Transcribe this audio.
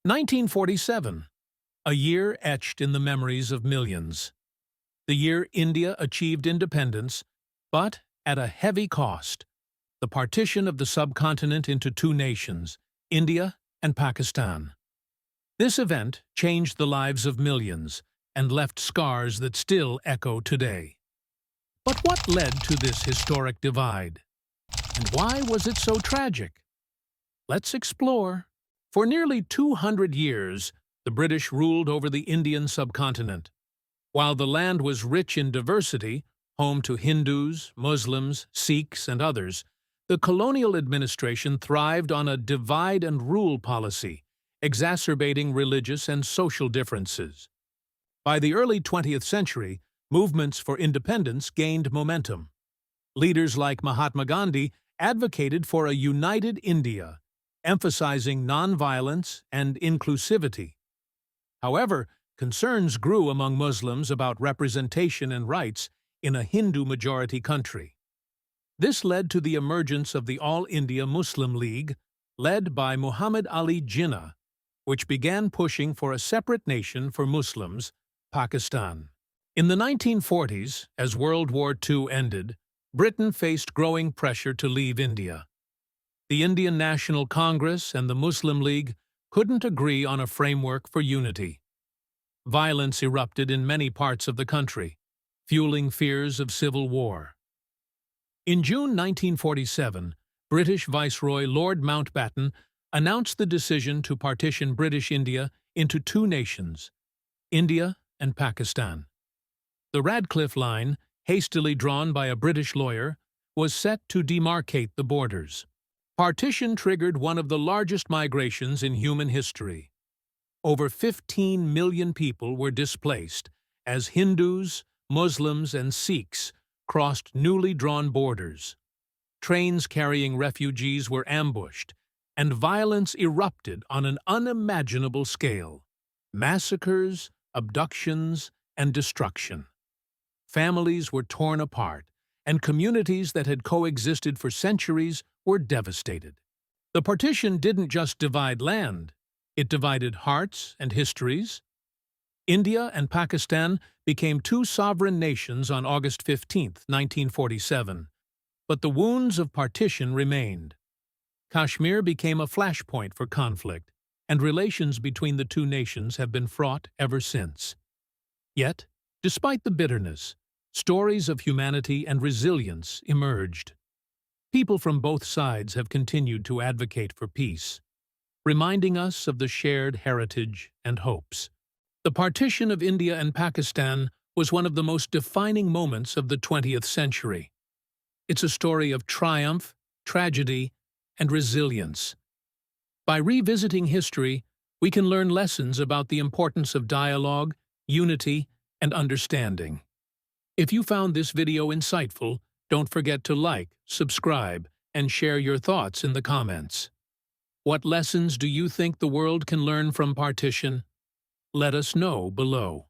1947, a year etched in the memories of millions. The year India achieved independence, but at a heavy cost: the partition of the subcontinent into two nations, India and Pakistan. This event changed the lives of millions and left scars that still echo today. But what led to this historic divide? And why was it so tragic? Let's explore. For nearly 200 years, the British ruled over the Indian subcontinent. While the land was rich in diversity, home to Hindus, Muslims, Sikhs, and others, the colonial administration thrived on a divide-and-rule policy, exacerbating religious and social differences. By the early 20th century, movements for independence gained momentum. Leaders like Mahatma Gandhi advocated for a united India, emphasizing nonviolence and inclusivity. However, concerns grew among Muslims about representation and rights in a Hindu-majority country. This led to the emergence of the All India Muslim League, led by Muhammad Ali Jinnah, which began pushing for a separate nation for Muslims, Pakistan. In the 1940s, as World War II ended, Britain faced growing pressure to leave India. The Indian National Congress and the Muslim League couldn't agree on a framework for unity. Violence erupted in many parts of the country, fueling fears of civil war. In June 1947, British Viceroy Lord Mountbatten announced the decision to partition British India into two nations, India and Pakistan. The Radcliffe Line, hastily drawn by a British lawyer, was set to demarcate the borders. Partition triggered one of the largest migrations in human history. Over 15 million people were displaced as Hindus, Muslims, and Sikhs crossed newly drawn borders. Trains carrying refugees were ambushed, and violence erupted on an unimaginable scale. Massacres, abductions, and destruction. Families were torn apart, and communities that had coexisted for centuries were devastated. The partition didn't just divide land, it divided hearts and histories. India and Pakistan became two sovereign nations on August 15, 1947, but the wounds of partition remained. Kashmir became a flashpoint for conflict, and relations between the two nations have been fraught ever since. Yet, despite the bitterness, stories of humanity and resilience emerged. People from both sides have continued to advocate for peace, reminding us of the shared heritage and hopes. The partition of India and Pakistan was one of the most defining moments of the 20th century. It's a story of triumph, tragedy, and resilience. By revisiting history, we can learn lessons about the importance of dialogue, unity, and understanding. If you found this video insightful, don't forget to like, subscribe, and share your thoughts in the comments. What lessons do you think the world can learn from partition? Let us know below.